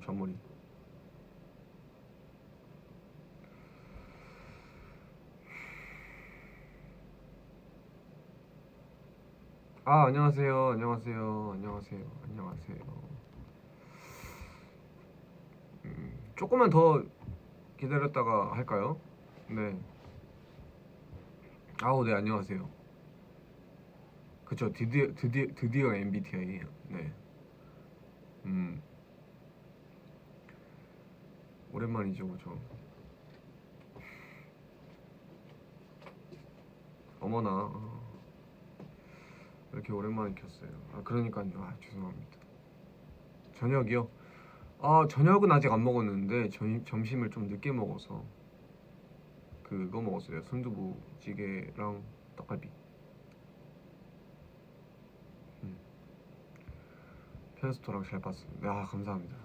잔머리. 아, 안녕하세요. 안녕하세요. 안녕하세요. 안녕하세요. 조금만 더 기다렸다가 할까요? 네. 아우, 네, 안녕하세요. 그쵸, 드디어 MBTI예요. 네. 음, 오랜만이죠, 그죠? 어머나, 왜 이렇게 오랜만에 켰어요? 아, 그러니까요. 아, 죄송합니다. 저녁이요? 아, 저녁은 아직 안 먹었는데 점심을 좀 늦게 먹어서 그거 먹었어요. 순두부찌개랑 떡갈비. 음, 편스토랑 잘 봤습니다. 아, 감사합니다.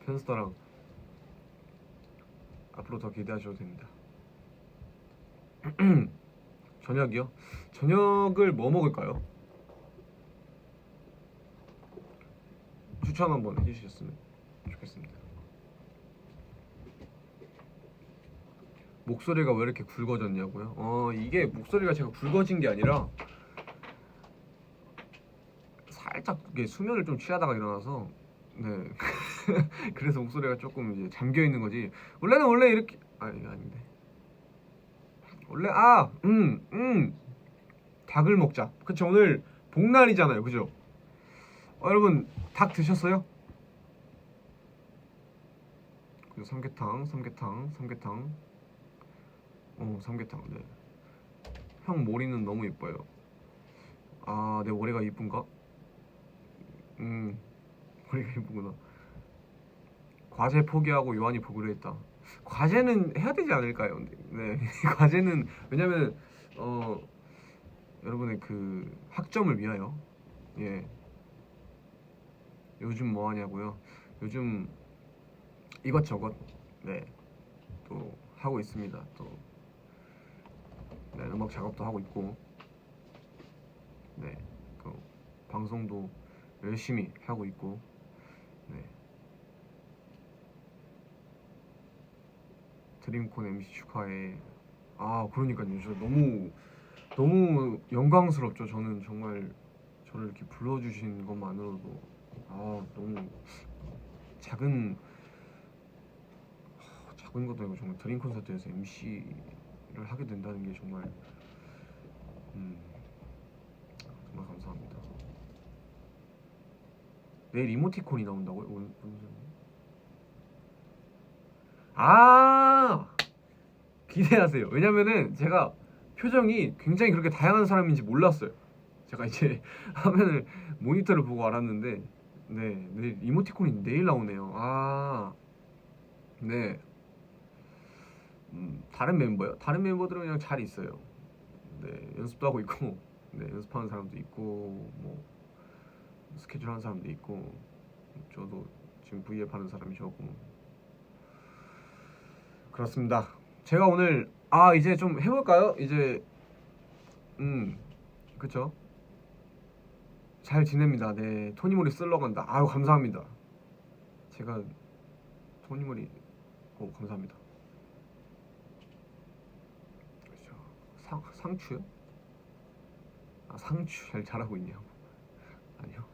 편스토랑 앞으로 더 기대하셔도 됩니다. 저녁이요? 저녁을 뭐 먹을까요? 추천 한번 해주셨으면 좋겠습니다. 목소리가 왜 이렇게 굵어졌냐고요? 이게 목소리가 제가 굵어진 게 아니라 살짝 이게 수면을 좀 취하다가 일어나서 네 그래서 목소리가 조금 이제 잠겨 있는 거지. 원래는 원래 이렇게 이게 아닌데 원래 닭을 먹자. 그쵸, 오늘 복날이잖아요, 그죠? 여러분 닭 드셨어요? 그리고 삼계탕. 삼계탕. 네. 형 머리는 너무 예뻐요. 아, 내 머리가 예쁜가? 음, 머리가 예쁘구나. 과제 포기하고 요한이 보기로 했다. 과제는 해야 되지 않을까요? 네, 과제는 왜냐면 어 여러분의 그 학점을 위하여. 예, 요즘 뭐 하냐고요? 요즘 이것저것 네, 또 하고 있습니다. 또 네, 음악 작업도 하고 있고 네, 그 방송도 열심히 하고 있고 네, 드림콘 MC 축하해. 아, 그러니까요. 저 너무 영광스럽죠. 저는 정말 저를 이렇게 불러주신 것만으로도 너무 작은 작은 것도 아니고 정말 드림 콘서트에서 MC를 하게 된다는 게 정말 음, 정말 감사합니다. 내일 이모티콘이 나온다고요? 아, 기대하세요. 왜냐면은 제가 표정이 굉장히 그렇게 다양한 사람인지 몰랐어요. 제가 이제 화면을 모니터를 보고 알았는데 네, 내일 이모티콘이 내일 나오네요. 아, 네. 다른 멤버요? 다른 멤버들은 그냥 잘 있어요. 네, 연습도 하고 있고, 네, 연습하는 사람도 있고, 뭐 스케줄 하는 사람도 있고, 저도 지금 V앱 하는 사람이 저고 그렇습니다. 제가 오늘 이제 좀 해볼까요? 이제 그쵸? 잘 지냅니다. 네, 토니모리 쓸러 간다. 아유, 감사합니다. 제가 토니모리 감사합니다. 그렇죠. 상추요? 상추 잘 자라고 있냐고. 아니요.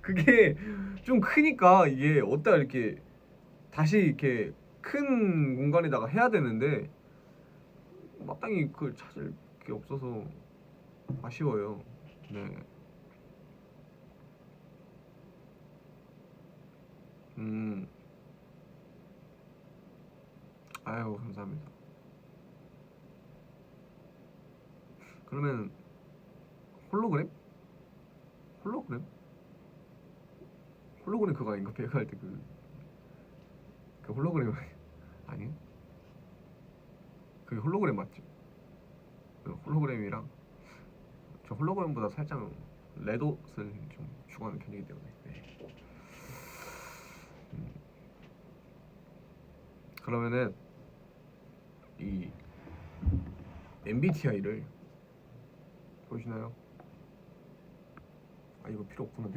그게 좀 크니까 이게 어디다 이렇게 다시 이렇게 큰 공간에다가 해야 되는데 마땅히 그걸 찾을 게 없어서 아쉬워요. 네. 음. 아유, 감사합니다. 그러면 홀로그램? 홀로그램? 홀로그램 그거 아닌가? 배그 할 때 그 홀로그램 아니에요? 그게 홀로그램 맞죠? 그 홀로그램이랑 저 홀로그램보다 살짝 레돗을 좀 추구하는 편이기 때문에 네. 음, 그러면은 이 MBTI를 보시나요? 아 이거 필요 없구나.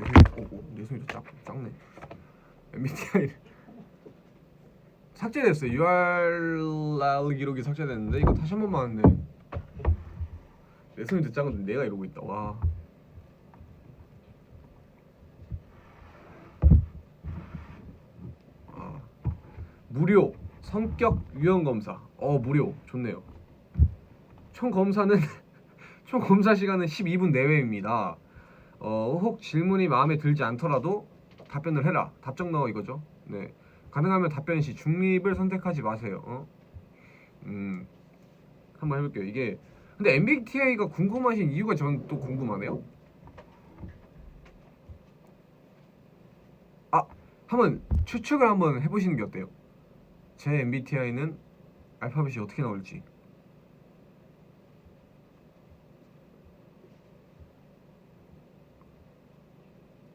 내 손이 더 작네. MBTI 삭제됐어요. URL 기록이 삭제됐는데 이거 다시 한 번만 하는데 내 손이 더 작은데 내가 이러고 있다. 와. 아. 무료 성격 유형 검사. 무료 좋네요. 총 검사는 총 검사 시간은 12분 내외입니다. 혹 질문이 마음에 들지 않더라도 답변을 해라. 답정 넣어 이거죠. 네. 가능하면 답변 시 중립을 선택하지 마세요. 한번 해볼게요. 이게 근데 MBTI가 궁금하신 이유가 저는 또 궁금하네요. 한번 추측을 한번 해보시는 게 어때요? 제 MBTI는 알파벳이 어떻게 나올지.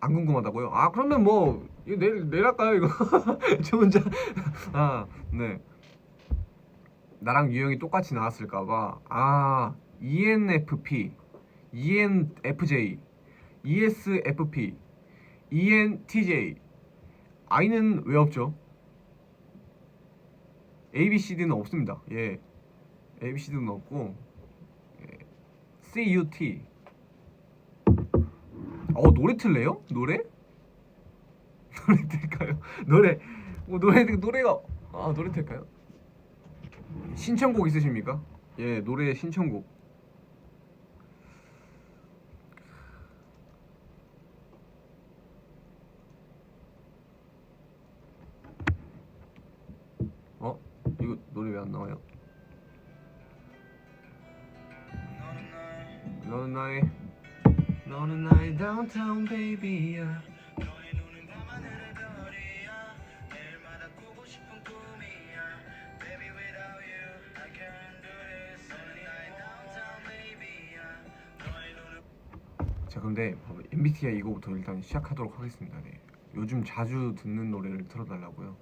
안 궁금하다고요? 그러면 뭐 이거 내일 할까요 이거? 저 혼자 네. 나랑 유형이 똑같이 나왔을까봐. ENFP, ENFJ, ESFP, ENTJ. I는 왜 없죠? ABCD는 없습니다. 예, ABCD는 없고 CUT. 노래 틀래요? 노래? 노래 틀까요? 노래가 노래 틀까요? 신청곡 있으십니까? 예, 노래 신청곡. 이거 노래 왜 안 나와요? 너는 나의 downtown baby야. 자, 근데 MBTI 이거부터 일단 시작하도록 하겠습니다. 네. 요즘 자주 듣는 노래를 틀어달라고요.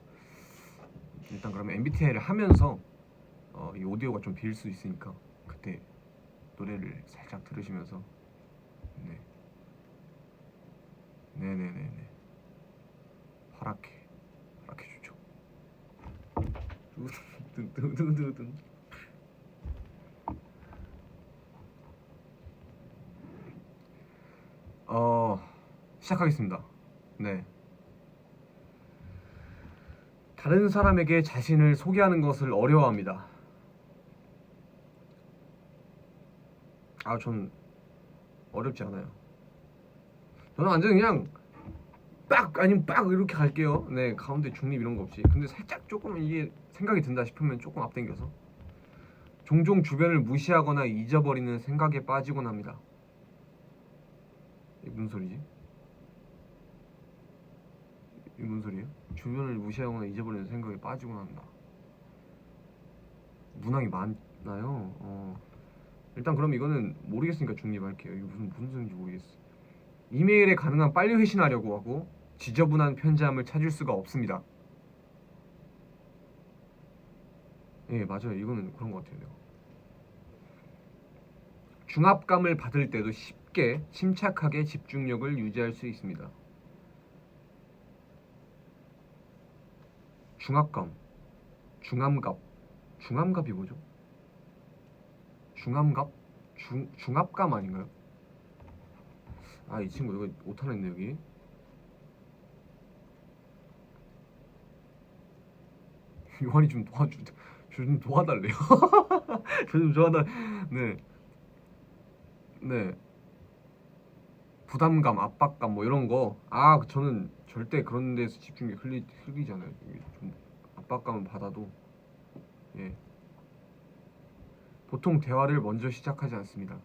일단 그러면 MBTI를 하면서 이 오디오가 좀 비일 수 있으니까 그때 노래를 살짝 들으시면서 네네네네 파랗게 좋죠. 두두두두둔. 시작하겠습니다. 네. 다른 사람에게 자신을 소개하는 것을 어려워합니다. 전 어렵지 않아요. 저는 완전 그냥 빡 아니면 빡 이렇게 갈게요. 네, 가운데 중립 이런 거 없이. 근데 살짝 조금 이게 생각이 든다 싶으면 조금 앞당겨서. 종종 주변을 무시하거나 잊어버리는 생각에 빠지곤 합니다. 이게 무슨 소리지? 이게 무슨 소리예요? 주변을 무시하거나 잊어버리는 생각에 빠지곤 한다. 문항이 많나요? 일단 그럼 이거는 모르겠으니까 중립할게요. 이거 무슨 소리인지 모르겠어. 이메일에 가능한 빨리 회신하려고 하고 지저분한 편지함을 찾을 수가 없습니다. 예, 맞아요. 이거는 그런 것 같아요. 내가. 중압감을 받을 때도 쉽게 침착하게 집중력을 유지할 수 있습니다. 중압감, 중압감이 뭐죠? 중압감 아닌가요? 이 친구 이거 오타냈네 여기. 요한이 좀 도와달래요. 저 좀 네. 부담감, 압박감 뭐 이런 거. 저는 절대 그런 데서 집중이 흘리잖아요. 좀 압박감을 받아도 예. 보통 대화를 먼저 시작하지 않습니다.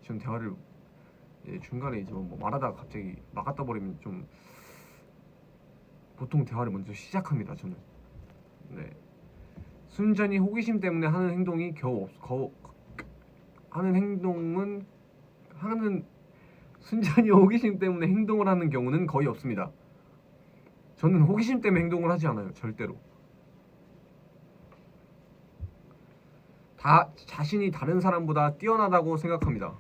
전 대화를 중간에 이제 뭐 말하다가 갑자기 막았다 버리면 좀 보통 대화를 먼저 시작합니다. 저는. 네. 순전히 호기심 때문에 하는 행동이 순전히 호기심 때문에 행동을 하는 경우는 거의 없습니다. 저는 호기심 때문에 행동을 하지 않아요. 절대로. 자신이 다른 사람보다 뛰어나다고 생각합니다.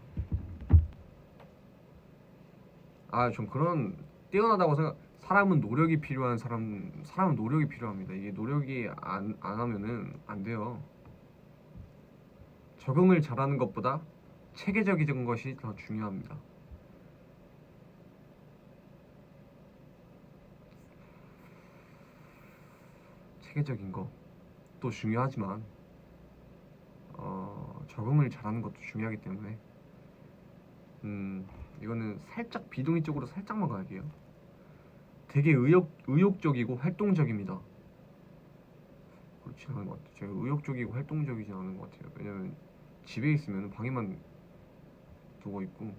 전 그런 뛰어나다고 생각. 사람은 노력이 필요한 사람은 노력이 필요합니다. 이게 노력이 안 하면은 안 돼요. 적응을 잘하는 것보다 체계적인 것이 더 중요합니다. 체계적인 것도 중요하지만 적응을 잘하는 것도 중요하기 때문에 이거는 살짝 비동의 쪽으로 살짝만 갈게요. 되게 의욕적이고 활동적입니다. 그렇진 않은 것 같아요. 제가 의욕적이고 활동적이진 않은 것 같아요. 왜냐면 집에 있으면 방에만 누워 있고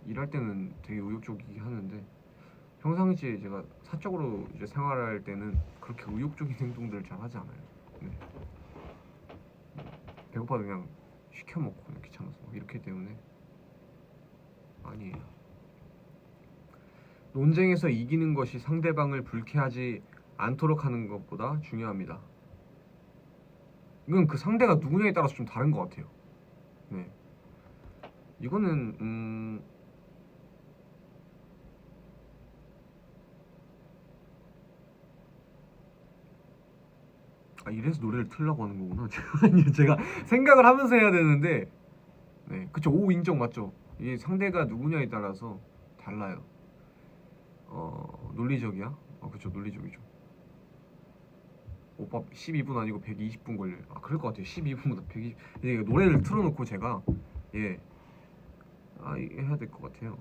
일할 때는 되게 의욕적이게 하는데 평상시에 제가 사적으로 이제 생활할 때는 그렇게 의욕적인 행동들을 잘 하지 않아요. 네. 배고파도 그냥 시켜 먹고 그냥 귀찮아서 이렇기 때문에 아니에요. 논쟁에서 이기는 것이 상대방을 불쾌하지 않도록 하는 것보다 중요합니다. 이건 그 상대가 누구냐에 따라서 좀 다른 것 같아요. 네. 이거는 이래서 노래를 틀려고 하는 거구나. 제가 생각을 하면서 해야 되는데, 네, 그쵸. 오 인정 맞죠. 이게 상대가 누구냐에 따라서 달라요. 논리적이야? 그쵸, 논리적이죠. 오빠 12분 아니고 120분 걸려요. 그럴 것 같아요. 12분보다 120. 이게 노래를 틀어놓고 제가 예, 이게 해야 될 것 같아요.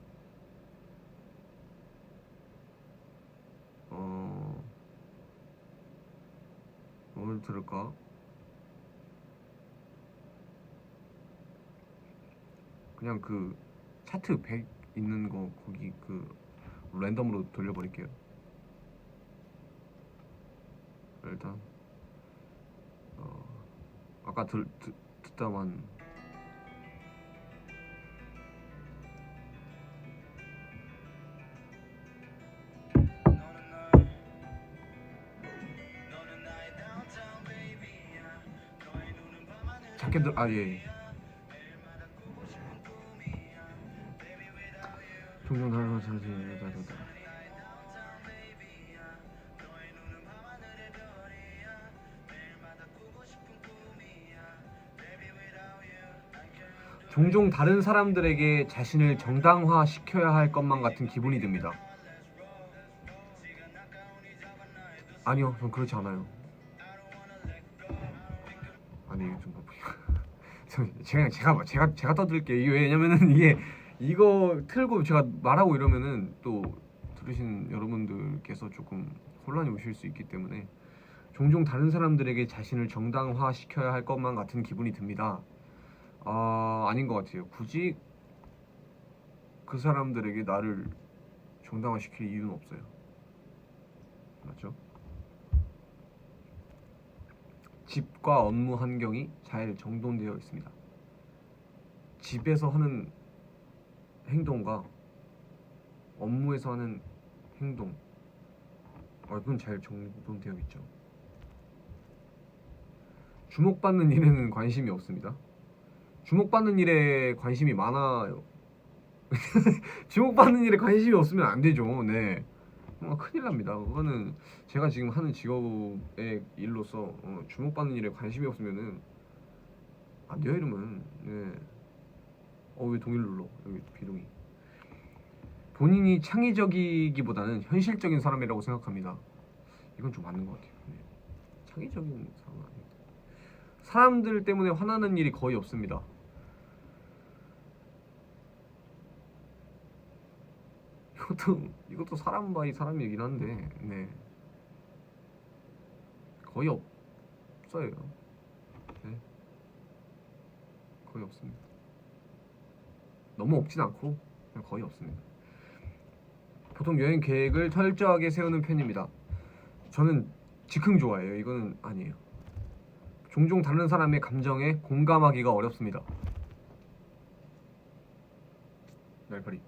뭘 들을까? 그냥 그 차트 100 있는 거 거기 그 랜덤으로 돌려버릴게요. 일단 아까 듣다만 자켓들 예. 종종 다른 다 종종 다른 사람들에게 자신을 정당화시켜야 할 것만 같은 기분이 듭니다. 아니요, 전 그렇지 않아요. 아니 좀 제가 떠들게요. 이게 왜냐면은 이게 이거 틀고 제가 말하고 이러면은 또 들으신 여러분들께서 조금 혼란이 오실 수 있기 때문에 종종 다른 사람들에게 자신을 정당화시켜야 할 것만 같은 기분이 듭니다. 아닌 것 같아요. 굳이 그 사람들에게 나를 정당화시킬 이유는 없어요. 맞죠? 집과 업무 환경이 잘 정돈되어 있습니다. 집에서 하는 행동과 업무에서 하는 행동, 이건 잘 정돈되어 있죠. 주목받는 일에는 관심이 없습니다. 주목받는 일에 관심이 많아요. 주목받는 일에 관심이 없으면 안 되죠. 네. 큰일 납니다. 그거는 제가 지금 하는 직업의 일로서 주목받는 일에 관심이 없으면은 안 돼요. 이러면 네. 왜 동일 눌러? 여기 비동의. 본인이 창의적이기보다는 현실적인 사람이라고 생각합니다. 이건 좀 맞는 것 같아요. 네. 창의적인 사람은 아닙니다. 사람들 때문에 화나는 일이 거의 없습니다. 이것도 사람 바이 사람이긴 한데, 네. 거의 없어요. 네. 거의 없습니다. 너무 없진 않고 그냥 거의 없습니다. 보통 여행 계획을 철저하게 세우는 편입니다. 저는 즉흥 좋아해요. 이거는 아니에요. 종종 다른 사람의 감정에 공감하기가 어렵습니다. 날파리.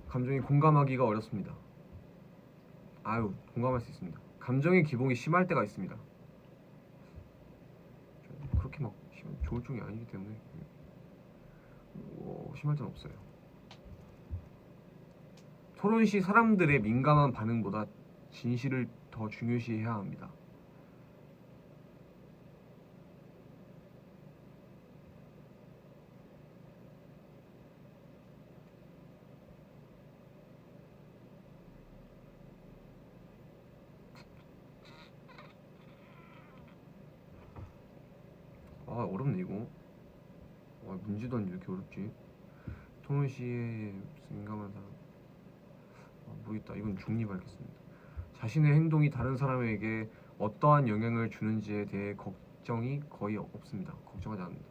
감정에 공감하기가 어렵습니다. 공감할 수 있습니다. 감정의 기복이 심할 때가 있습니다. 그렇게 막 조울증이 아니기 때문에 심할 때는 없어요. 토론 시 사람들의 민감한 반응보다 진실을 더 중요시해야 합니다. 아 어렵네 이거. 문제도 아니고 왜 이렇게 어렵지? 토론 시에 민감한 사람. 모르겠다. 이건 중립하겠습니다. 자신의 행동이 다른 사람에게 어떠한 영향을 주는지에 대해 걱정이 거의 없습니다. 걱정하지 않는다.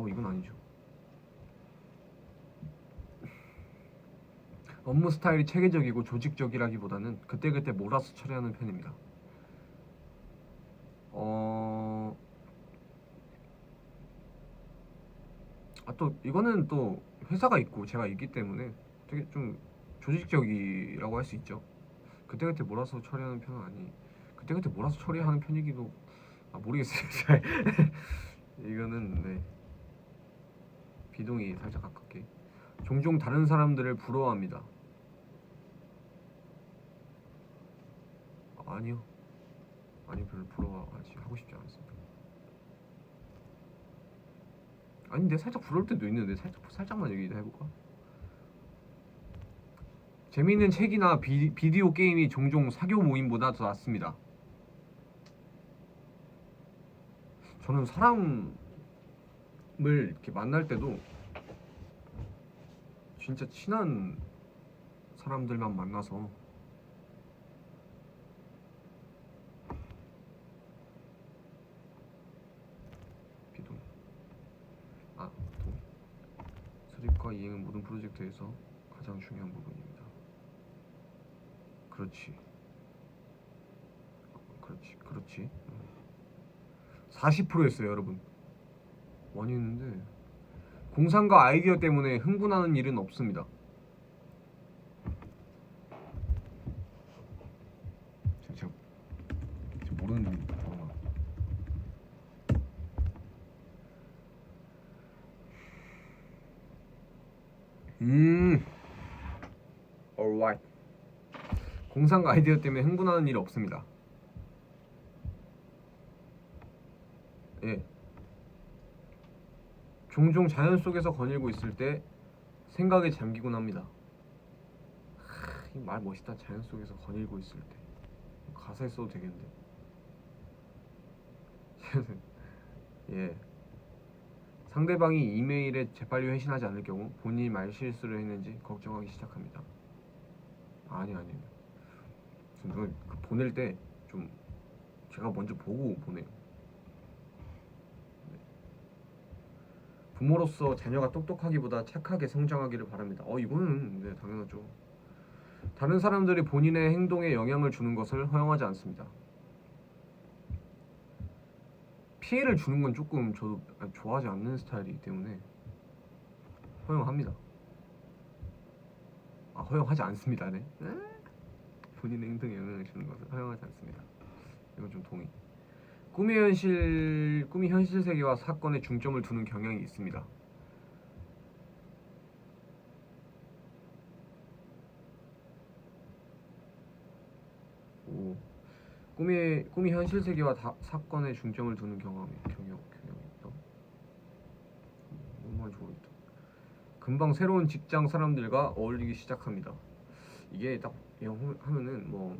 이건 아니죠. 업무 스타일이 체계적이고 조직적이라기보다는 그때그때 몰아서 처리하는 편입니다. 또 이거는 또 회사가 있고 제가 있기 때문에 되게 좀 조직적이라고 할 수 있죠. 그때그때 몰아서 처리하는 편은 아니. 그때그때 몰아서 처리하는 편이기도 모르겠어요. 잘. 이거는 네. 비동의 살짝 가깝게. 종종 다른 사람들을 부러워합니다. 아니요. 아니 별로 부러워하지 하고 싶지 않습니다. 아닌데 살짝 부러울 때도 있는데 살짝만 얘기 해볼까? 재미있는 책이나 비디오 게임이 종종 사교 모임보다 더 낫습니다. 저는 사람을 이렇게 만날 때도 진짜 친한 사람들만 만나서 비동 수립과 이행은 모든 프로젝트에서 가장 중요한 부분입니다. 그렇지. 40%였어요 여러분. 많이 했는데 공상과 아이디어 때문에 흥분하는 일은 없습니다. 제가 모르는 단어가. alright. 공상과 아이디어 때문에 흥분하는 일이 없습니다. 예. 종종 자연 속에서 거닐고 있을 때 생각에 잠기곤 합니다. 이 말 멋있다. 자연 속에서 거닐고 있을 때. 가사에 써도 되겠는데. 예. 상대방이 이메일에 재빨리 회신하지 않을 경우 본인이 말 실수를 했는지 걱정하기 시작합니다. 아니요. 누가 보낼 때 좀 제가 먼저 보고 보내요. 네. 부모로서 자녀가 똑똑하기보다 착하게 성장하기를 바랍니다. 이거는 네, 당연하죠. 다른 사람들이 본인의 행동에 영향을 주는 것을 허용하지 않습니다. 피해를 주는 건 조금 저도 좋아하지 않는 스타일이기 때문에 허용합니다. 허용하지 않습니다. 네. 본인의 행동에 영향을 주는 것을 허용하지 않습니다. 이건 좀 동의. 꿈이 현실 세계와 사건에 중점을 두는 경향이 있습니다. 꿈이 현실 세계와 사건에 중점을 두는 경향이 있다. 뭔 말인지 모르겠다. 금방 새로운 직장 사람들과 어울리기 시작합니다. 이게 딱 하면은 뭐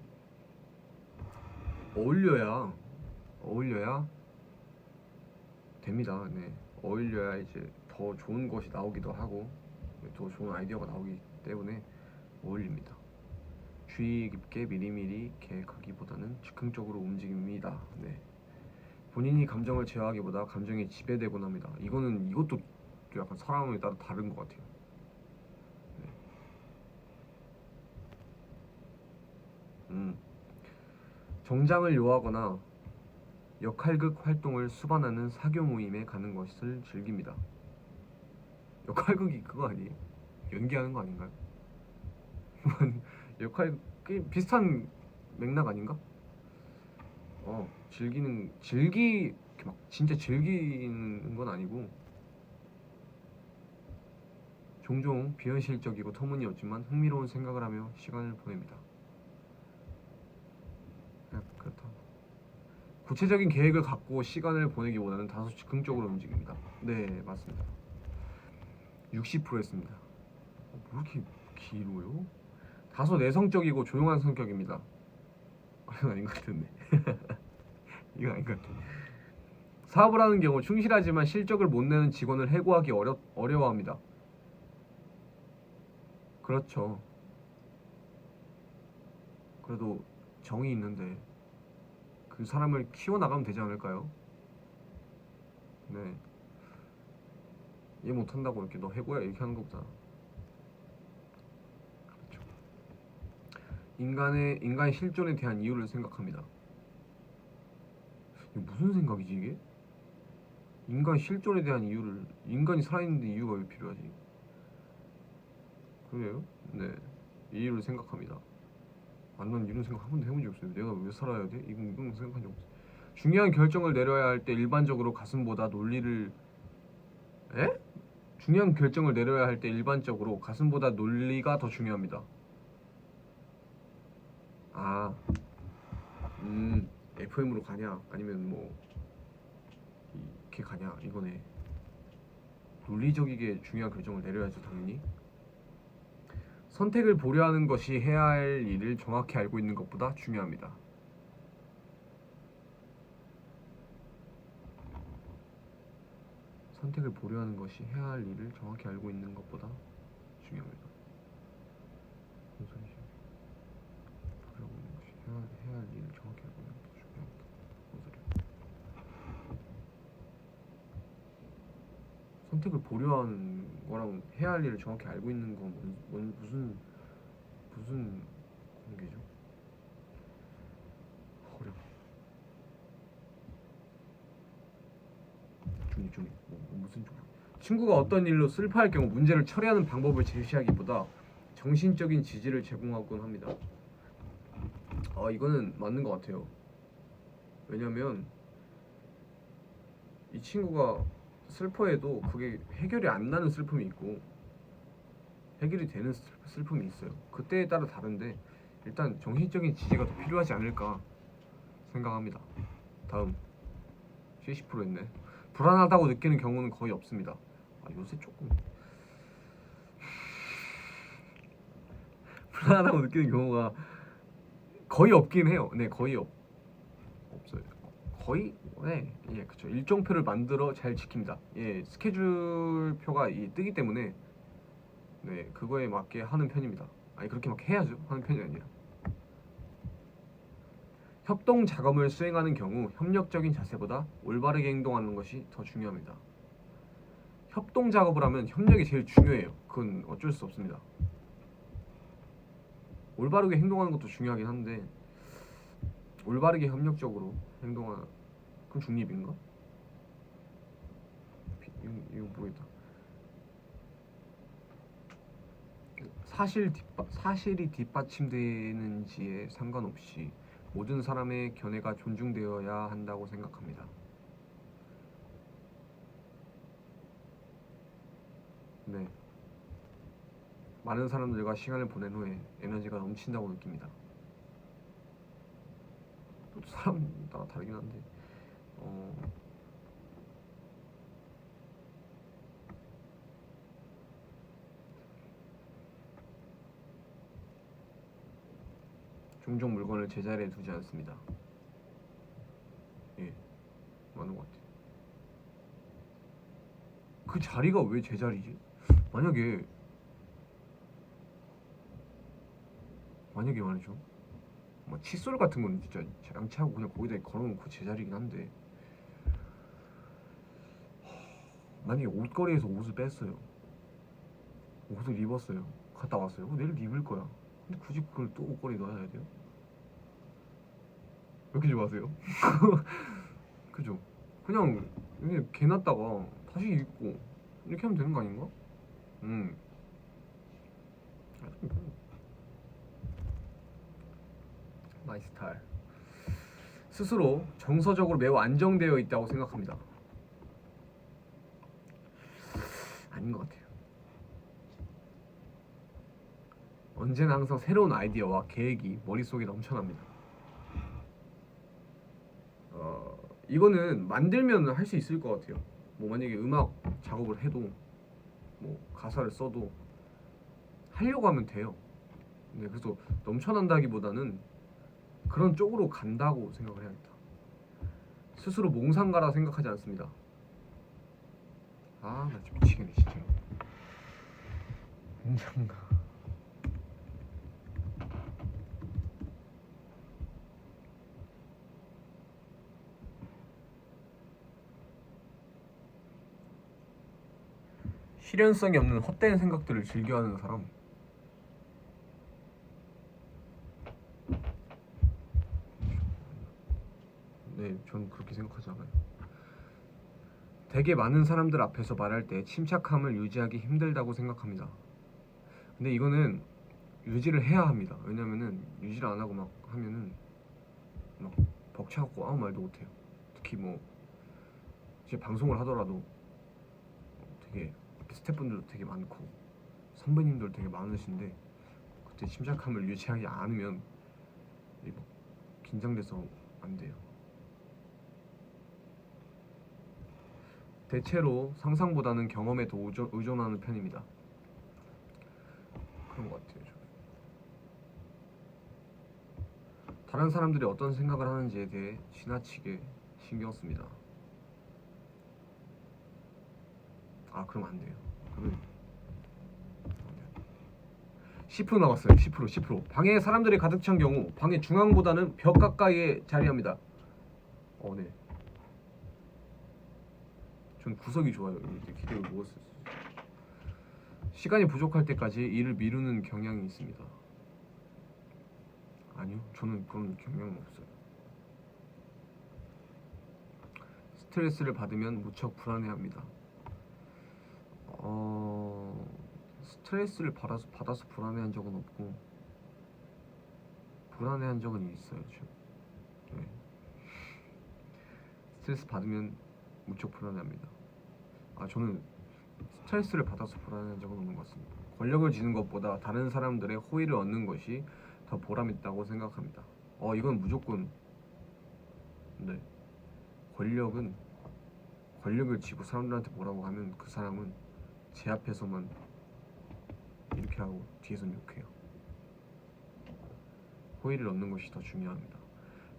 어울려야 됩니다. 네. 어울려야 이제 더 좋은 것이 나오기도 하고 더 좋은 아이디어가 나오기 때문에 어울립니다. 주의 깊게 미리미리 계획하기보다는 즉흥적으로 움직입니다. 네. 본인이 감정을 제어하기보다 감정에 지배되곤 합니다. 이것도 약간 사람에 따라 다른 것 같아요. 네. 정장을 요하거나 역할극 활동을 수반하는 사교 모임에 가는 것을 즐깁니다. 역할극이 그거 아니에요? 연기하는 거 아닌가요? 역할극 비슷한 맥락 아닌가? 막 진짜 즐기는 건 아니고 종종 비현실적이고 터무니없지만 흥미로운 생각을 하며 시간을 보냅니다. 그렇다. 구체적인 계획을 갖고 시간을 보내기보다는 다소 즉흥적으로 움직입니다. 네, 맞습니다. 60%였습니다. 뭐 이렇게 길어요? 다소 내성적이고 조용한 성격입니다. 이건 아닌 것 같은데. 이건 아닌 것 같아. 사업을 하는 경우 충실하지만 실적을 못 내는 직원을 해고하기 어려워합니다. 그렇죠. 그래도 정이 있는데 그 사람을 키워나가면 되지 않을까요? 네. 얘 못한다고 이렇게 너 해고야 이렇게 하는 것보다. 그렇죠. 인간 실존에 대한 이유를 생각합니다. 이게 무슨 생각이지 이게? 인간 실존에 대한 이유를, 인간이 살아있는데 이유가 왜 필요하지? 그래요? 네. 이유를 생각합니다. 난 이런 생각 한 번도 해본 적 없어요. 내가 왜 살아야 돼? 이건 생각한 적 없어요. 중요한 결정을 내려야 할 때 일반적으로 가슴보다 논리를 에? 중요한 결정을 내려야 할 때 일반적으로 가슴보다 논리가 더 중요합니다. 아, FM으로 가냐 아니면 뭐 이렇게 가냐 이거네. 논리적이게 중요한 결정을 내려야죠 당연히. 선택을 보려하는 것이 해야 할 일을 정확히 알고 있는 것보다 중요합니다. 선택을 보려하는 것이 해야 할 일을 정확히 알고 있는 것보다 중요합니다. 무슨 소리지? 보려고 하는 것이 해야 할 일을 정확히 알고 있는 것보다 중요합니다. 무슨 소리야? 선택을 보려하는 거랑 해야 할 일을 정확히 알고 있는 건 무슨 관계죠? 어려워. 무슨 친구가 어떤 일로 슬퍼할 경우 문제를 처리하는 방법을 제시하기보다 정신적인 지지를 제공하곤 합니다. 이거는 맞는 것 같아요. 왜냐면 이 친구가 슬퍼해도 그게 해결이 안 나는 슬픔이 있고 해결이 되는 슬픔이 있어요. 그때에 따라 다른데 일단 정신적인 지지가 더 필요하지 않을까 생각합니다. 다음 70%였네. 불안하다고 느끼는 경우는 거의 없습니다. 요새 조금 불안하다고 느끼는 경우가 거의 없긴 해요. 네, 거의 없어요. 거의 예, 그렇죠. 일정표를 만들어 잘 지킵니다. 예, 스케줄표가 뜨기 때문에 네, 그거에 맞게 하는 편입니다. 아니 그렇게 막 해야죠. 하는 편이 아니라. 협동 작업을 수행하는 경우 협력적인 자세보다 올바르게 행동하는 것이 더 중요합니다. 협동 작업을 하면 협력이 제일 중요해요. 그건 어쩔 수 없습니다. 올바르게 행동하는 것도 중요하긴 한데 올바르게 협력적으로 행동하는 그건 중립인가? 이거 모르겠다. 사실이 뒷받침되는지에 상관없이 모든 사람의 견해가 존중되어야 한다고 생각합니다. 네. 많은 사람들과 시간을 보낸 후에 에너지가 넘친다고 느낍니다. 또 사람 따라 다르긴 한데 종종 물건을 제자리에 두지 않습니다. 예, 맞는 것 같아요. 그 자리가 왜 제자리지? 만약에 말이죠. 뭐 칫솔 같은 거는 진짜 양치하고 그냥 거기다 걸어놓고 제자리긴 한데 만약에 옷걸이에서 옷을 뺐어요. 옷을 입었어요. 갔다 왔어요. 내일 입을 거야. 근데 굳이 그걸 또 옷걸이 넣어야 돼요? 왜 이렇게 좋아하세요? 그죠? 그냥 이게 개놨다가 다시 입고 이렇게 하면 되는 거 아닌가? 마이 스타일. 스스로 정서적으로 매우 안정되어 있다고 생각합니다. 아닌 것 같아요. 언제나 항상 새로운 아이디어와 계획이 머릿속에 넘쳐납니다. 이거는 만들면 할 수 있을 것 같아요. 뭐 만약에 음악 작업을 해도 뭐 가사를 써도 하려고 하면 돼요. 네, 그래서 넘쳐난다기보다는 그런 쪽으로 간다고 생각을 해야겠다. 스스로 몽상가라 생각하지 않습니다. 아, 나 좀 미치겠네 진짜. 몽상가. 실현성이 없는 헛된 생각들을 즐겨하는 사람. 네, 저는 그렇게 생각하지 않아요. 되게 많은 사람들 앞에서 말할 때 침착함을 유지하기 힘들다고 생각합니다. 근데 이거는 유지를 해야 합니다. 왜냐면은 유지를 안 하고 막 하면은 막 벅차갖고 아무 말도 못해요. 특히 뭐 이제 방송을 하더라도 되게 스태프분들도 되게 많고 선배님들 되게 많으신데 그때 침착함을 유지하지 않으면 뭐 긴장돼서 안 돼요. 대체로 상상보다는 경험에 더 의존하는 편입니다. 그런 것 같아요. 저는. 다른 사람들이 어떤 생각을 하는지에 대해 지나치게 신경 씁니다. 아, 그럼 안 돼요. 그러면 10% 남았어요. 10%. 방에 사람들이 가득 찬 경우 방의 중앙보다는 벽 가까이에 자리합니다. 네. 전 구석이 좋아요. 이제 기대를 먹었어요. 시간이 부족할 때까지 일을 미루는 경향이 있습니다. 아니요, 저는 그런 경향은 없어요. 스트레스를 받으면 무척 불안해합니다. 스트레스를 받아서 불안해한 적은 없고 불안해한 적은 있어요. 네. 스트레스 받으면 무척 불안해합니다. 저는 스트레스를 받아서 불안해한 적은 없는 것 같습니다. 권력을 쥐는 것보다 다른 사람들의 호의를 얻는 것이 더 보람있다고 생각합니다. 이건 무조건 네. 권력을 쥐고 사람들한테 뭐라고 하면 그 사람은 제 앞에서만 이렇게 하고 뒤에선 욕해요. 호의를 얻는 것이 더 중요합니다.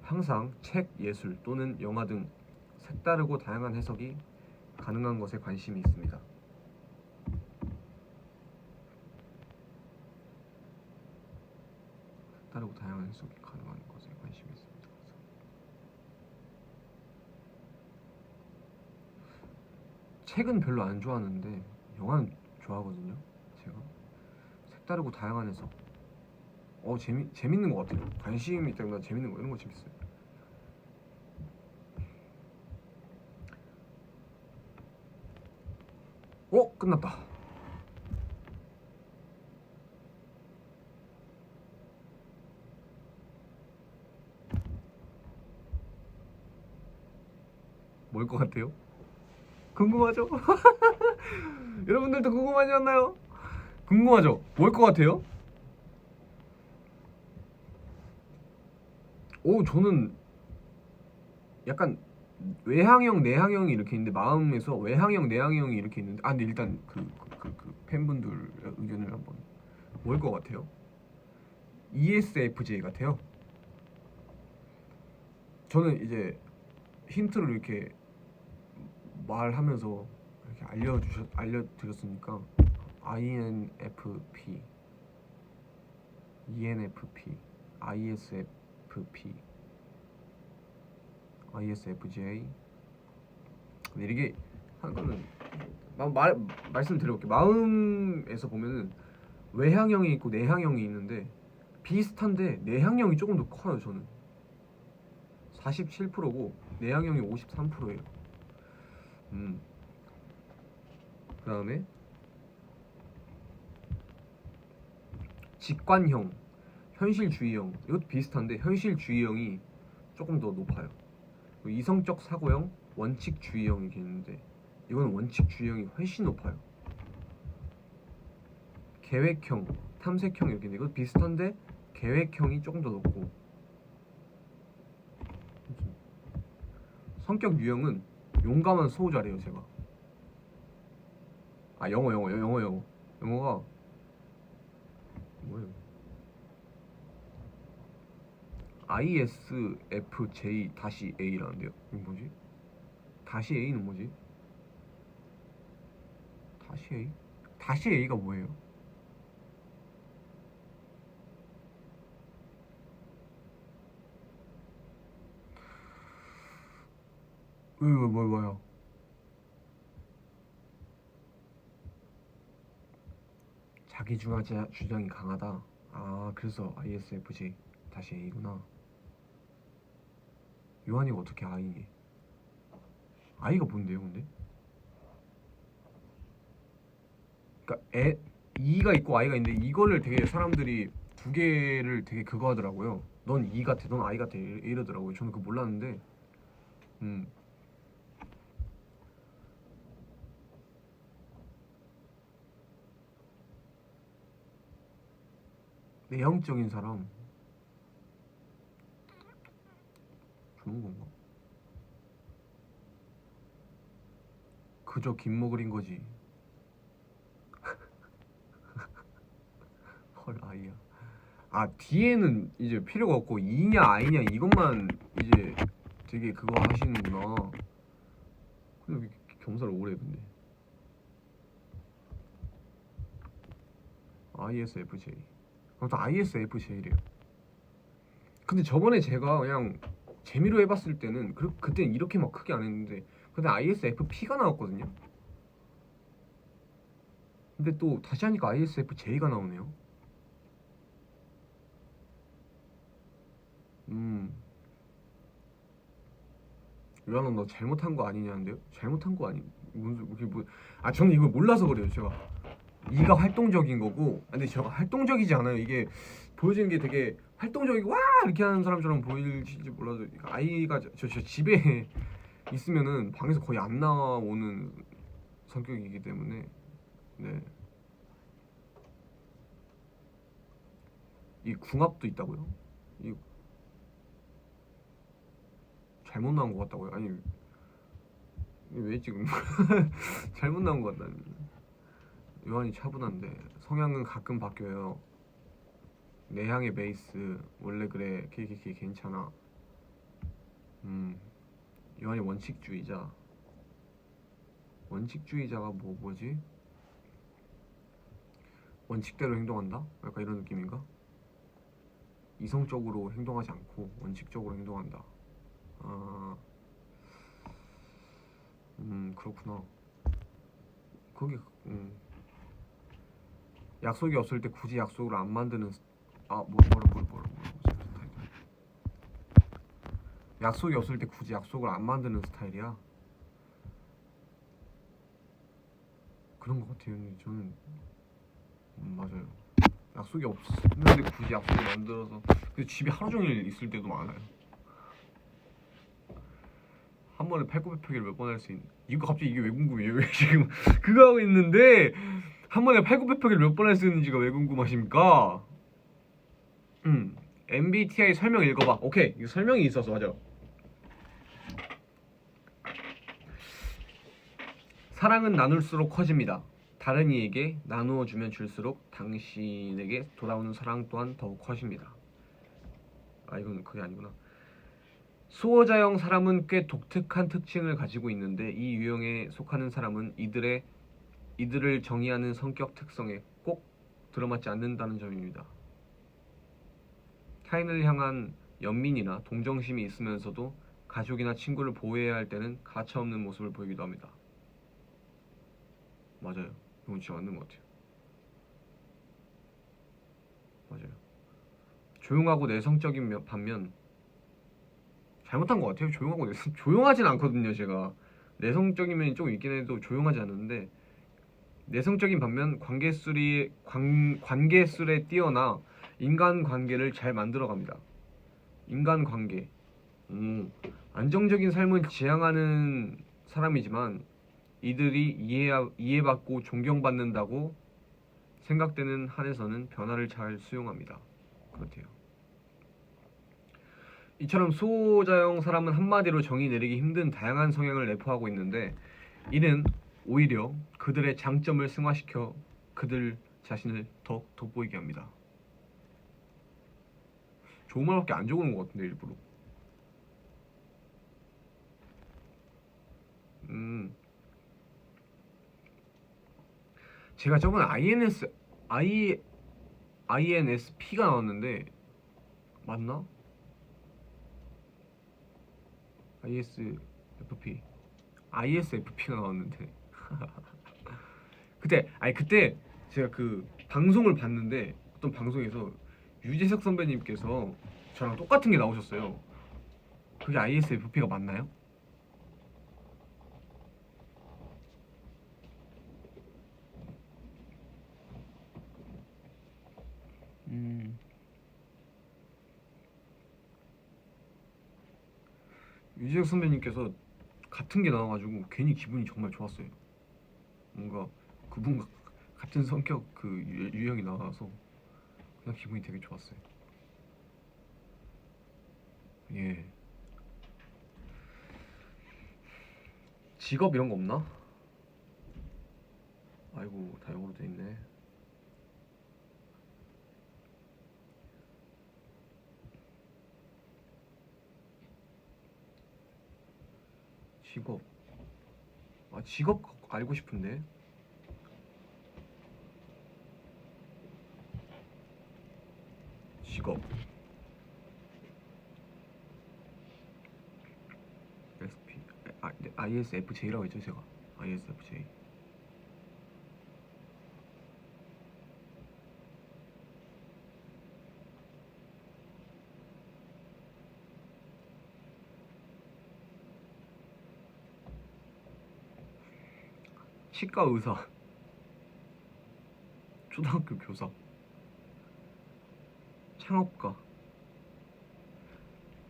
항상 책, 예술 또는 영화 등 색다르고 다양한 해석이 가능한 것에 관심이 있습니다. 색다르고 다양한 해석이 가능한 것에 관심이 있습니다. 책은 별로 안 좋아하는데 영화는 좋아하거든요. 제가 색다르고 다양한 해석. 재밌는 것 같아요. 관심이 있다기보다 재밌는 거 이런 거 재밌어요. 끝났다. 뭘 것 같아요? 궁금하죠? 여러분들도 궁금하지 않나요? 궁금하죠? 뭘 것 같아요? 저는 약간 외향형, 내향형이 이렇게 있는데 마음에서 외향형, 내향형이 이렇게 있는데 근데 일단 그 팬분들 의견을 한번 뭘 것 같아요? ESFJ 같아요. 저는 이제 힌트를 이렇게 말하면서 이렇게 알려드렸으니까 INFP, ENFP, ISFP, ISFJ. 근데 이게 한 거는 말씀드려볼게요. 마음에서 보면은 외향형이 있고 내향형이 있는데 비슷한데 내향형이 조금 더 커요. 저는 47%고 내향형이 53%예요. 그 다음에 직관형, 현실주의형. 이것도 비슷한데 현실주의형이 조금 더 높아요. 이성적 사고형, 원칙주의형이 있는데 이건 원칙주의형이 훨씬 높아요. 계획형, 탐색형 이렇게 있는데 이거 비슷한데 계획형이 조금 더 높고. 성격 유형은 용감한 수호자래요 제가. 아 영어가 뭐예요? ISFJ-A라는데요. 이게 뭐지? 다시 A는 뭐지? 다시 A? 다시 A가 뭐예요? 뭐요? 자기 주장이 강하다. 아 그래서 ISFJ 다시 A구나. 요한이가 어떻게 I니? I가 뭔데요 근데? 그러니까 E가 있고 I가 있는데 이거를 되게 사람들이 두 개를 되게 그거 하더라고요. 넌 E 같아, 넌 I 같아 이러더라고요. 저는 그거 몰랐는데 음 내향적인 사람 좋은 건가? 그저 김먹으린 거지. 헐 I야. 아 D에는 이제 필요가 없고 E냐 I냐 이것만 이제 되게 그거 하시는구나. 근데 왜 겸사를 오래 해 근데? ISFJ. 아무튼 ISFJ래요. 근데 저번에 제가 그냥 재미로 해봤을 때는 그땐 이렇게 막 크게 안 했는데 근데 ISFP가 나왔거든요. 근데 또 다시 하니까 ISFJ가 나오네요. 유한아 너 잘못한 거 아니냐는데요? 잘못한 거 아니? 무슨 그게 뭐? 아 저는 이걸 몰라서 그래요. 제가 이가 활동적인 거고, 근데 제가 활동적이지 않아요. 이게 보여지는 게 되게 활동적이고 와 이렇게 하는 사람처럼 보일지 몰라도 아이가 저 집에 있으면은 방에서 거의 안 나오는 성격이기 때문에 네. 이 궁합도 있다고요? 이 잘못 나온 것 같다고요? 아니 왜 지금 잘못 나온 것 같다니. 요한이 차분한데 성향은 가끔 바뀌어요. 내향의 베이스 원래 그래. KKK 괜찮아. 요한이 원칙주의자. 원칙주의자가 뭐지? 원칙대로 행동한다? 약간 이런 느낌인가? 이성적으로 행동하지 않고 원칙적으로 행동한다. 아, 그렇구나. 그게 약속이 없을 때 굳이 약속을 안 만드는 뭐라 약속이 없을 때 굳이 약속을 안 만드는 스타일이야. 그런 것 같아요. 저는 맞아요. 약속이 없는데 굳이 약속을 만들어서 근데 집에 하루 종일 있을 때도 많아요. 한 번에 팔굽혀펴기를 몇 번 할 수 있는 이거 갑자기 이게 왜 궁금해요? 왜 지금 그거 하고 있는데 한 번에 팔굽혀펴기를 몇 번 할 수 있는지가 왜 궁금하십니까? MBTI 설명 읽어봐. 오케이 이거 설명이 있어서 맞아. 사랑은 나눌수록 커집니다. 다른 이에게 나누어 주면 줄수록 당신에게 돌아오는 사랑 또한 더욱 커집니다. 아 이건 그게 아니구나. 수호자형 사람은 꽤 독특한 특징을 가지고 있는데 이 유형에 속하는 사람은 이들을 정의하는 성격 특성에 꼭 들어맞지 않는다는 점입니다. 타인을 향한 연민이나 동정심이 있으면서도 가족이나 친구를 보호해야 할 때는 가차없는 모습을 보이기도 합니다. 맞아요. 이건 진짜 맞는 것 같아요. 맞아요. 조용하고 내성적인 반면 잘못한 것 같아요. 조용하고 조용하진 않거든요. 제가 내성적인 면이 좀 있긴 해도 조용하지 않은데 내성적인 반면 관계술에 뛰어나 인간관계를 잘 만들어갑니다. 인간관계 안정적인 삶을 지향하는 사람이지만 이들이 이해받고 존경받는다고 생각되는 한에서는 변화를 잘 수용합니다. 그렇대요. 이처럼 수호자형 사람은 한마디로 정의 내리기 힘든 다양한 성향을 내포하고 있는데 이는 오히려 그들의 장점을 승화시켜 그들 자신을 더 돋보이게 합니다. 좋은 말밖에 안 적어놓은 것 같은데 일부러. 제가 저번에 INSP가 나왔는데 맞나? ISFP가 나왔는데 그때 제가 그 방송을 봤는데 어떤 방송에서 유재석 선배님께서 저랑 똑같은 게 나오셨어요. 그게 ISFP가 맞나요? 유재석 선배님께서 같은 게 나와가지고 괜히 기분이 정말 좋았어요. 뭔가 그분과 같은 성격 그 유형이 나와서 그냥 기분이 되게 좋았어요. 예. 직업 이런 거 없나? 아이고 다 영어로 돼 있네. 직업. 직업 알고 싶은데. 직업. SP. ISFJ라고 했죠 제가. ISFJ. 치과 의사. 초등학교 교사. 창업가.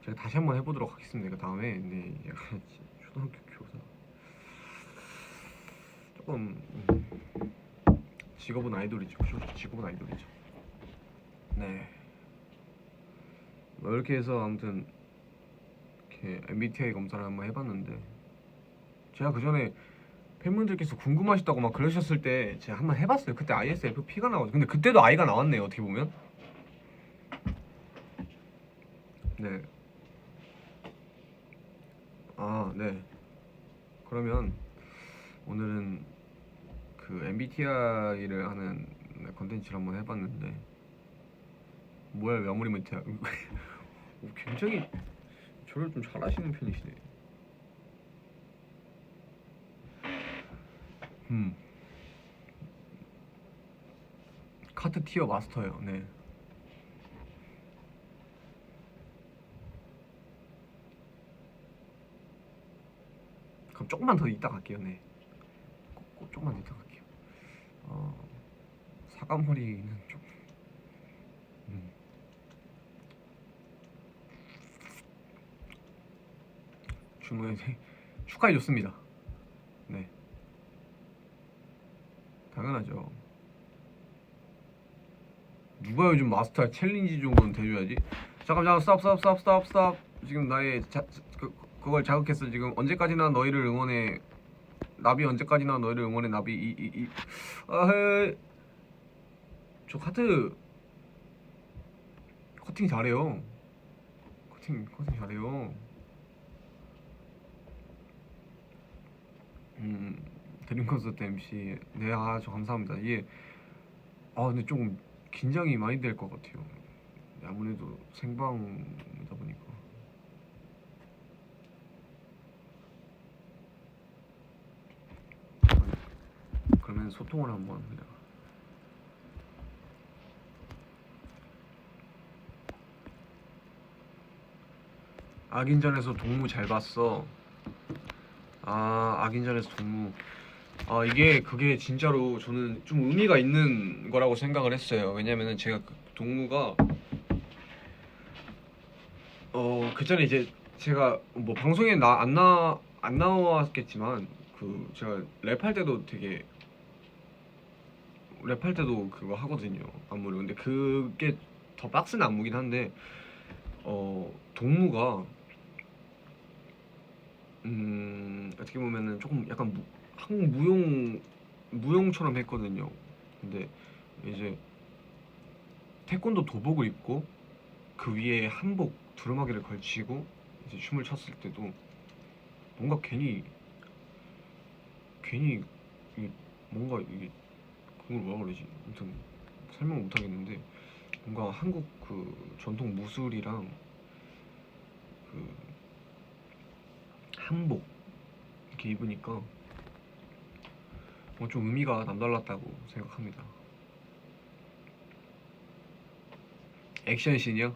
제가 다시 한번 해보도록 하겠습니다. 그 다음에 네 약간 초등학교 교사. 조금 직업은 아이돌이죠. 직업은 아이돌이죠. 네. 뭐 이렇게 해서 아무튼 이렇게 MBTI 검사를 한번 해봤는데 제가 그 전에 팬분들께서 궁금하시다고 막 그러셨을 때 제가 한번 해봤어요. 그때 ISFP가 나와서 근데 그때도 I가 나왔네요. 어떻게 보면. 네. 네. 그러면 오늘은 그 MBTI를 하는 컨텐츠를 한번 해봤는데 뭐야 왜 아무리 멘트야. 굉장히 저를 좀 잘하시는 편이시네. 카트 티어 마스터예요. 네. 그럼 조금만 더 이따 갈게요. 네. 조금만 더 이따 갈게요. 사과머리는 좀. 주문에 축하해줬습니다. 네. 당연하죠. 누가 요즘 마스터 챌린지 정도는 대줘야지. 잠깐 스톱. 지금 나의 그걸 자극했어. 지금 언제까지나 너희를 응원해. 나비 언제까지나 너희를 응원해. 나비 저 커팅 잘해요. 커팅 잘해요. 드림 콘서트 MC. 네, 저 감사합니다. 이게 근데 조금 긴장이 많이 될 것 같아요. 아무래도 생방이다 보니까. 그러면 소통을 한번 그냥. 악인전에서 동무 잘 봤어. 악인전에서 동무. 그게 진짜로 저는 좀 의미가 있는 거라고 생각을 했어요. 왜냐면은 제가 그 동무가 그 전에 이제 제가 뭐 방송에 안 나왔겠지만 그 제가 랩할 때도 되게 랩할 때도 그거 하거든요, 안무를. 근데 그게 더 빡센 안무긴 한데 동무가 어떻게 보면은 조금 약간 한국 무용처럼 했거든요. 근데 이제 태권도 도복을 입고 그 위에 한복 두루마기를 걸치고 이제 춤을 췄을 때도 뭔가 괜히 이게 뭔가 이게 그걸 뭐라 그러지? 아무튼 설명 못 하겠는데 뭔가 한국 그 전통 무술이랑 그 한복 이렇게 입으니까 좀 의미가 남달랐다고 생각합니다. 액션씬이요?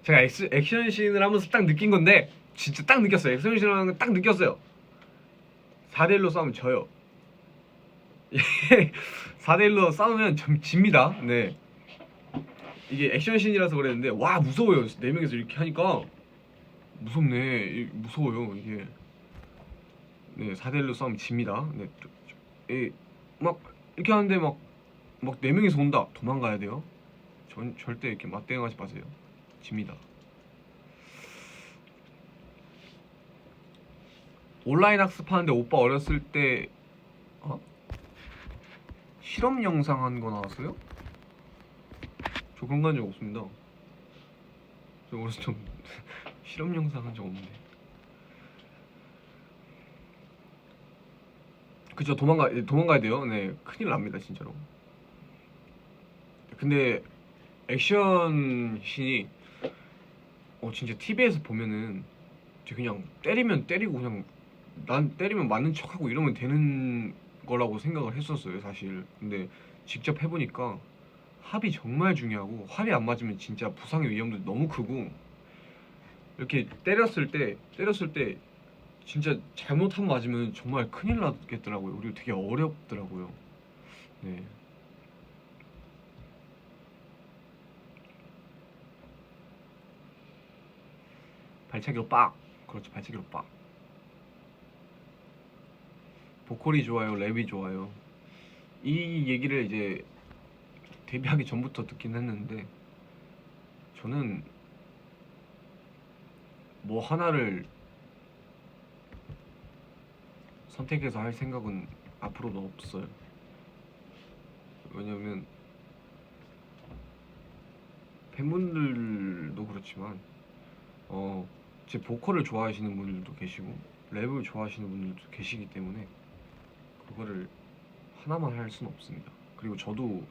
제가 액션씬을 하면서 딱 느낀 건데 진짜 딱 느꼈어요. 액션씬을 하는 거 딱 느꼈어요. 4대1로 싸우면 져요. 4대1로 싸우면 집니다. 네. 이게 액션씬이라서 그랬는데 와 무서워요. 4명이서 이렇게 하니까 무섭네. 무서워요 이게. 네, 4대1로 싸우면 집니다. 네, 막 이렇게 하는데 막 4명이서 온다. 도망가야 돼요. 절대 이렇게 맞대응하지 마세요. 집니다. 온라인 학습하는데 오빠 어렸을 때 실험 영상 한 거 나왔어요? 저 그런 거 한 적 없습니다. 저 어렸을 때 실험 영상 한 적 없는데. 그쵸, 도망가야 돼요. 네, 큰일 납니다 진짜로. 근데 액션 씬이 진짜 TV에서 보면은 그냥 때리면 때리고 그냥 난 때리면 맞는 척하고 이러면 되는 거라고 생각을 했었어요 사실. 근데 직접 해보니까 합이 정말 중요하고 합이 안 맞으면 진짜 부상의 위험도 너무 크고 이렇게 때렸을 때 진짜 잘못 한 맞으면 정말 큰일 나겠더라고요. 그리고 되게 어렵더라고요. 네. 발차기로 빡. 그렇죠, 발차기로 빡. 보컬이 좋아요, 랩이 좋아요. 이 얘기를 이제 데뷔하기 전부터 듣긴 했는데 저는 뭐 하나를 선택해서 할 생각은 앞으로도 없어요. 왜냐면 팬분들도 그렇지만 제 보컬을 좋아하시는 분들도 계시고 랩을 좋아하시는 분들도 계시기 때문에 그거를 하나만 할 수는 없습니다. 그리고 저도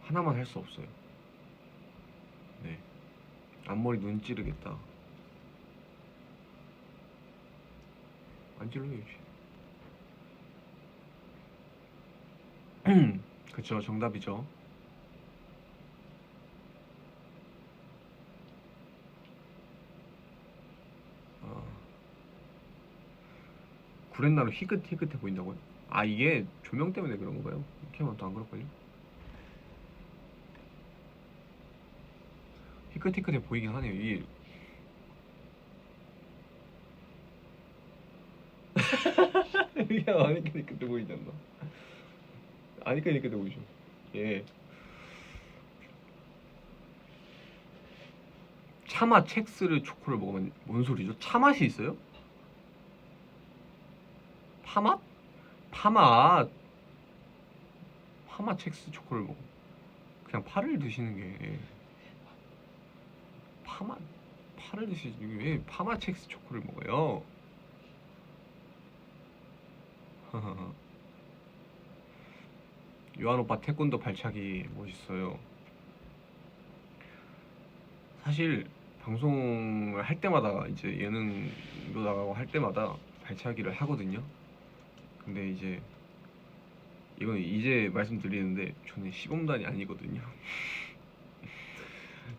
하나만 할 수 없어요. 네. 앞머리 눈 찌르겠다. 안 찔러야지. 그쵸, 정답이죠. 아, 구렛나루 희끗희끗해 보인다고요? 아, 이게 조명 때문에 그런 건가요? 이렇게 하면 또 안 그럴걸요? 희끗희끗해 보이긴 하네요. 이게 이게 아니까 희끗해 보이지 않나? 아니까 희끗해 보이죠. 예. 차마 첵스를 초코를 먹으면 뭔 소리죠? 차맛이 있어요? 파맛? 파맛. 파마 첵스 초코를 먹어. 그냥 파를 드시는 게 파맛. 파를 드시지 왜 파마 첵스 초코를 먹어요? 요한 오빠 태권도 발차기 멋있어요. 사실 방송을 할 때마다 이제 예능도 나가고 할 때마다 발차기를 하거든요. 근데 이제 이건 이제 말씀드리는데 저는 시범단이 아니거든요.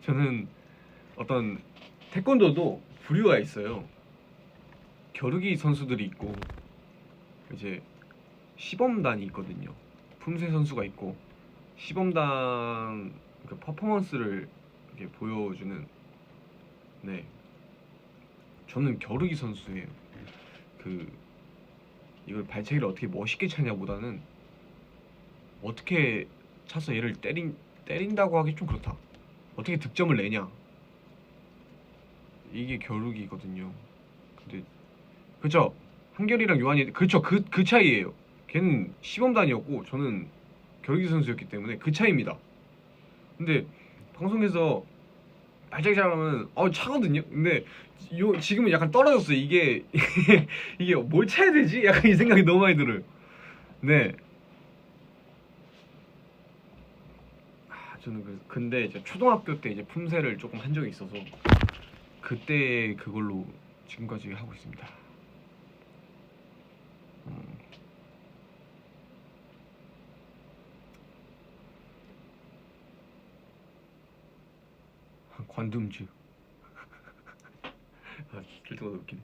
저는 어떤 태권도도 부류가 있어요. 겨루기 선수들이 있고 이제 시범단이 있거든요. 품새 선수가 있고 시범단 그 퍼포먼스를 이렇게 보여주는. 네, 저는 겨루기 선수예요. 그 이걸 발차기를 어떻게 멋있게 차냐보다는 어떻게 차서 얘를 때린다고 하기 좀 그렇다. 어떻게 득점을 내냐, 이게 겨루기거든요. 근데 그쵸, 한결이랑 요한이 그쵸, 그 차이예요. 걔는 시범단이었고 저는 겨루기 선수였기 때문에 그 차이입니다. 근데 방송에서 발차기 잘하면 차거든요. 근데 지금은 약간 떨어졌어요. 이게 이게 뭘 차야 되지? 약간 이 생각이 너무 많이 들어요. 네. 저는 근데 이제 초등학교 때 이제 품새를 조금 한 적이 있어서 그때 그걸로 지금까지 하고 있습니다. 관둠즈. 들 때마다 웃기네.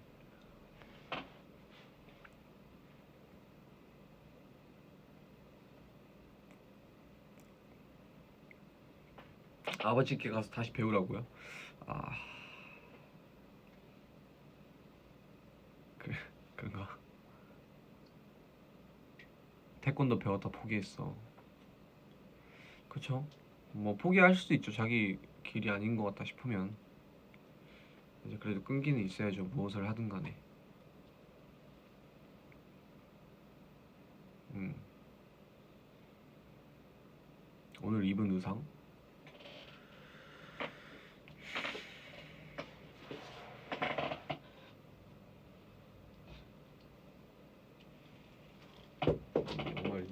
아버지께 가서 다시 배우라고요? 아, 그런가? 태권도 배웠다 포기했어. 그쵸? 뭐 포기할 수도 있죠. 자기 길이 아닌 것 같다 싶으면 이제 그래도 끈기는 있어야죠. 무엇을 하든 간에. 음. 오늘 입은 의상? 정말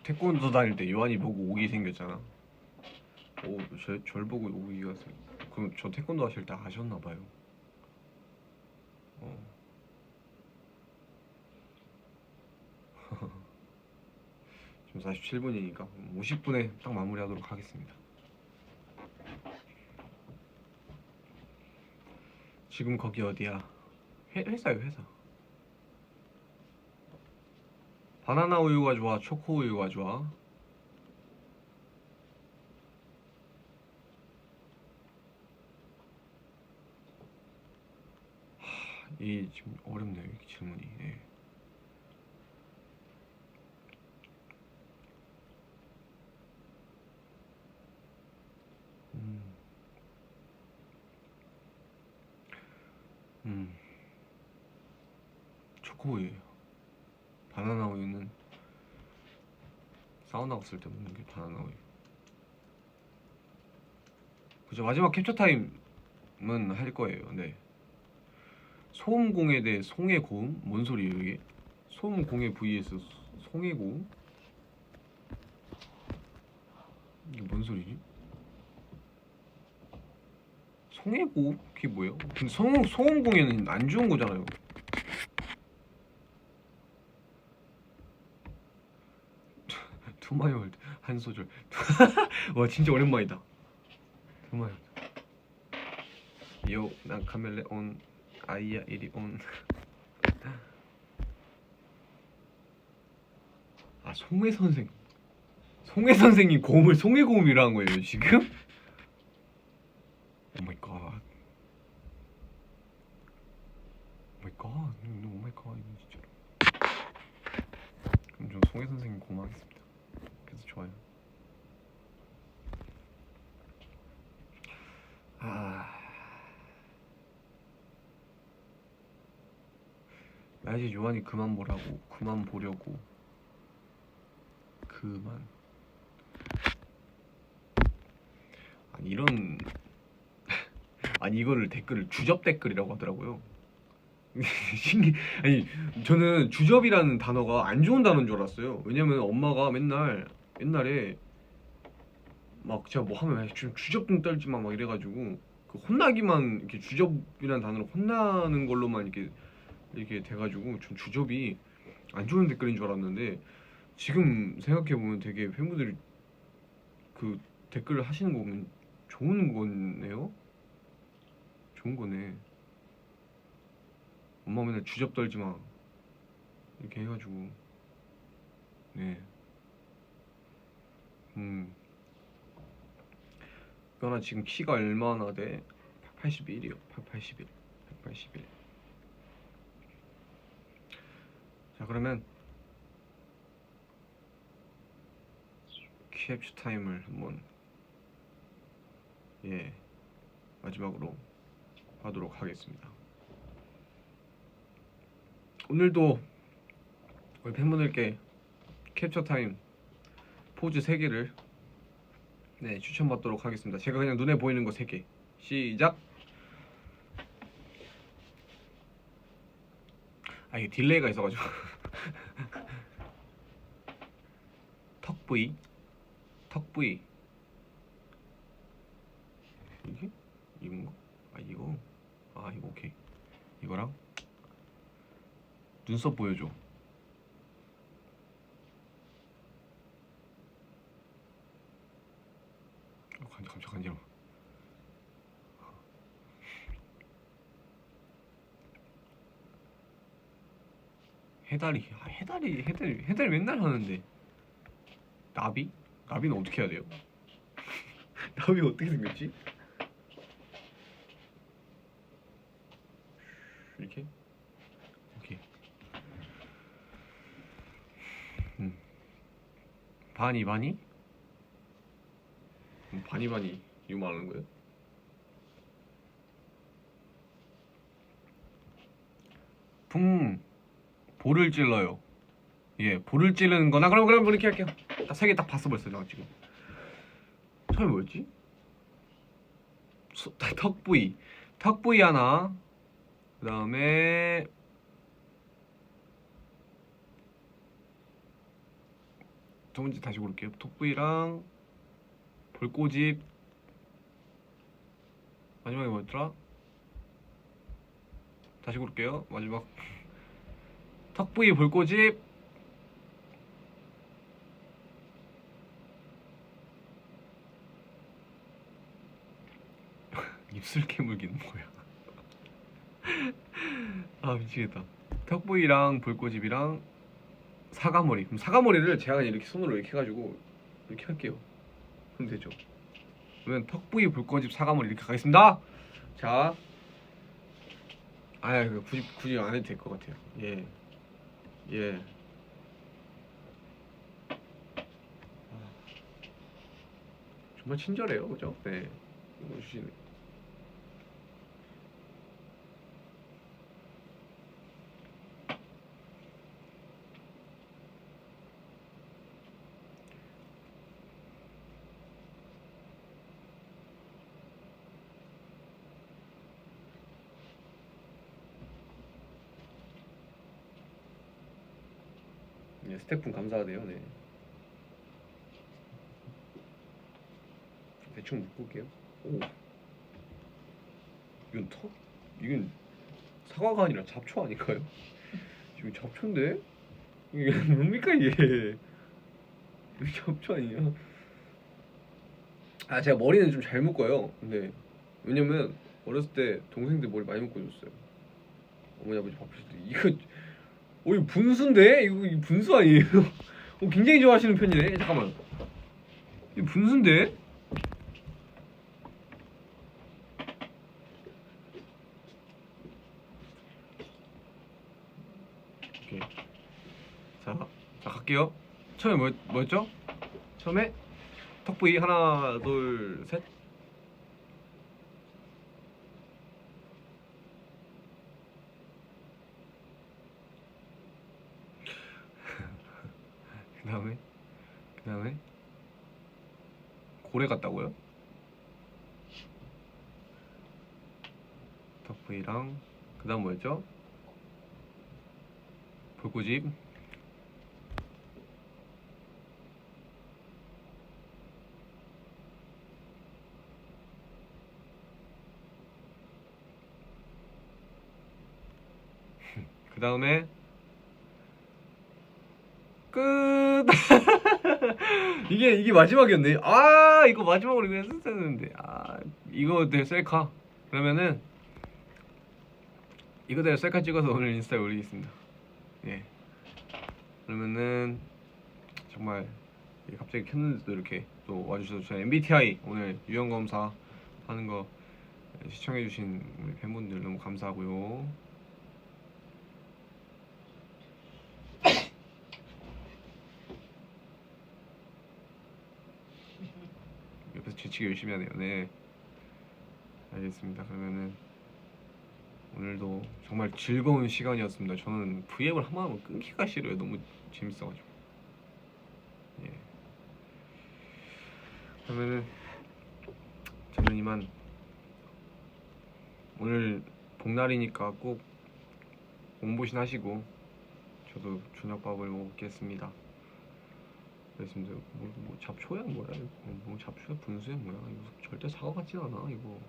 태권도 다닐 때 요한이 보고 오기 생겼잖아. 절 보고 오기가 그럼 저 태권도 하실 때 아셨나봐요. 어. 지금 47분이니까 50분에 딱 마무리하도록 하겠습니다. 지금 거기 어디야? 회사요, 회사. 바나나 우유가 좋아, 초코 우유가 좋아? 이 지금 어렵네요, 이 질문이. 네. 음, 음, 초코 우유예요. 바나나 우유는 사우나 갔을 때 먹는 게 바나나 우유. 그죠? 마지막 캡처 타임은 할 거예요. 네. 소음공에 대해 송해 고음? 뭔 소리예요 이게? 소음공해 vs 송해 고음? 이게 뭔 소리지? 송해 고음? 그게 뭐예요? 근데 소음공해는 안 좋은 거잖아요. 투마이월드 한 소절. 와 진짜 오랜만이다. 투마이월드. 요, 난 카멜레온. 아이야 이리 온. 아, 송해 선생. 송해 선생님 고음을 송해 고음이라 한 거예요 지금? 오 마이 갓. 오 마이 갓. 오 마이 갓. 이거 진짜로. 그럼 저 송해 선생님 고마하겠습니다. 그래서 좋아요. 아, 나 이제 요한이 그만 보라고, 그만 보려고, 그만. 아니 이런 아니 이거를 댓글을 주접 댓글이라고 하더라고요. 신기. 아니 저는 주접이라는 단어가 안 좋은 단어인 줄 알았어요. 왜냐면 엄마가 맨날 옛날에 막 제가 뭐 하면 주접 좀 떨지 마 막 이래가지고 그 혼나기만 이렇게 주접이라는 단어로 혼나는 걸로만 이렇게 돼가지고 전 주접이 안 좋은 댓글인 줄 알았는데 지금 생각해 보면 되게 팬분들이 그 댓글을 하시는 거 보면 좋은 거네요. 좋은 거네. 엄마 맨날 주접 떨지 마 이렇게 해가지고 네. 변화 지금 키가 얼마나 돼? 181이요. 181. 181. 자, 그러면 캡처 타임을 한번 마지막으로 하도록 하겠습니다. 오늘도 우리 팬분들께 캡처 타임 포즈 3개를 추천받도록 하겠습니다. 제가 그냥 눈에 보이는 거 3개. 시작. 이게 딜레이가 있어가지고 턱 부위, 턱 부위. 이게? 이건가? 이거? 이거 오케이. 이거랑 눈썹 보여줘. 감자 간지러워. 해다리. 해다리 맨날 하는데. 나비? 나비는 어떻게 해야 돼요? 나비 어떻게 생겼지? 이렇게? 오케이. 바니? 바니 이거 말하는 거예요? 볼을 찔러요. 볼을 찌르는 거나 그럼 이렇게 할게요. 딱 3개 딱 봤어 벌써 나 지금. 처음에 뭐였지? 턱 부위 하나. 그 다음에 두 번째 다시 고를게요. 턱 부위랑 볼꼬집. 마지막에 뭐였더라? 다시 고를게요. 마지막 턱 부위 볼꼬집. 입술 깨물기는 뭐야? 미치겠다. 턱 부위랑 볼꼬집이랑 사과머리. 그럼 사과머리를 제가 그냥 이렇게 손으로 이렇게 해가지고 이렇게 할게요. 그럼 되죠. 그러면 턱 부위 볼꼬집 사과머리 이렇게 가겠습니다. 자, 굳이 안 해도 될 것 같아요. 정말 친절해요, 그죠? 네, 이거 주시네. 스태프분 감사하대요. 네. 대충 묶을게요. 오, 이건 턱? 이건 사과가 아니라 잡초 아닐까요? 지금 잡초인데? 이게 뭡니까 이게? 이거 잡초 아니냐? 제가 머리는 좀 잘 묶어요. 근데 왜냐면 어렸을 때 동생들 머리 많이 묶어줬어요. 어머니 아버지 바쁘실 때 이거 이거 분수인데? 이거 분수 아니에요? 굉장히 좋아하시는 편이네. 잠깐만. 이거 분수인데? 오케이. 자 갈게요. 처음에 뭐였죠? 처음에 턱 부위 하나, 둘, 셋. 그 다음에 고래 같다고요? 턱 부위랑 그 다음 뭐였죠? 볼꼬집. 그 다음에 끝. 이게 마지막이었네. 이거 마지막으로 그냥 했어야 되는데. 이거 내 셀카. 그러면은 이거대로 셀카 찍어서 오늘 인스타에 올리겠습니다. 그러면은 정말 갑자기 켰는데도 이렇게 또 와주셔서 저희 MBTI 오늘 유형 검사 하는 거 시청해주신 우리 팬분들 너무 감사하고요. 옆에서 재치기 열심히 하네요. 네, 알겠습니다. 그러면은 오늘도 정말 즐거운 시간이었습니다. 저는 V앱을 한번 하면 끊기가 싫어요. 너무 재밌어가지고. 예. 그러면은 저는 이만 오늘 복날이니까 꼭 몸보신 하시고 저도 저녁밥을 먹겠습니다. 그랬습니다. 뭐 잡초야 뭐야 이거? 뭐 잡초야 분수야 뭐야? 이거 절대 사과 같진 않아 이거.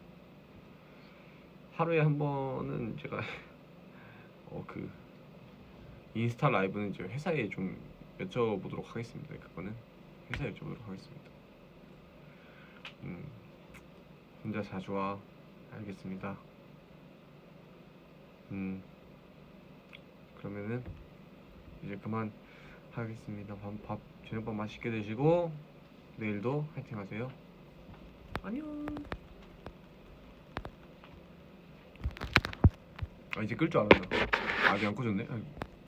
하루에 한 번은 제가 그 인스타 라이브는 이제 회사에 좀 여쭤보도록 하겠습니다. 그거는 회사에 여쭤보도록 하겠습니다. 혼자 자주 와. 알겠습니다. 그러면은 이제 그만 하겠습니다. 저녁밥 맛있게 드시고 내일도 화이팅 하세요. 안녕. 이제 끌 줄 알았나? 아직 안 꺼졌네.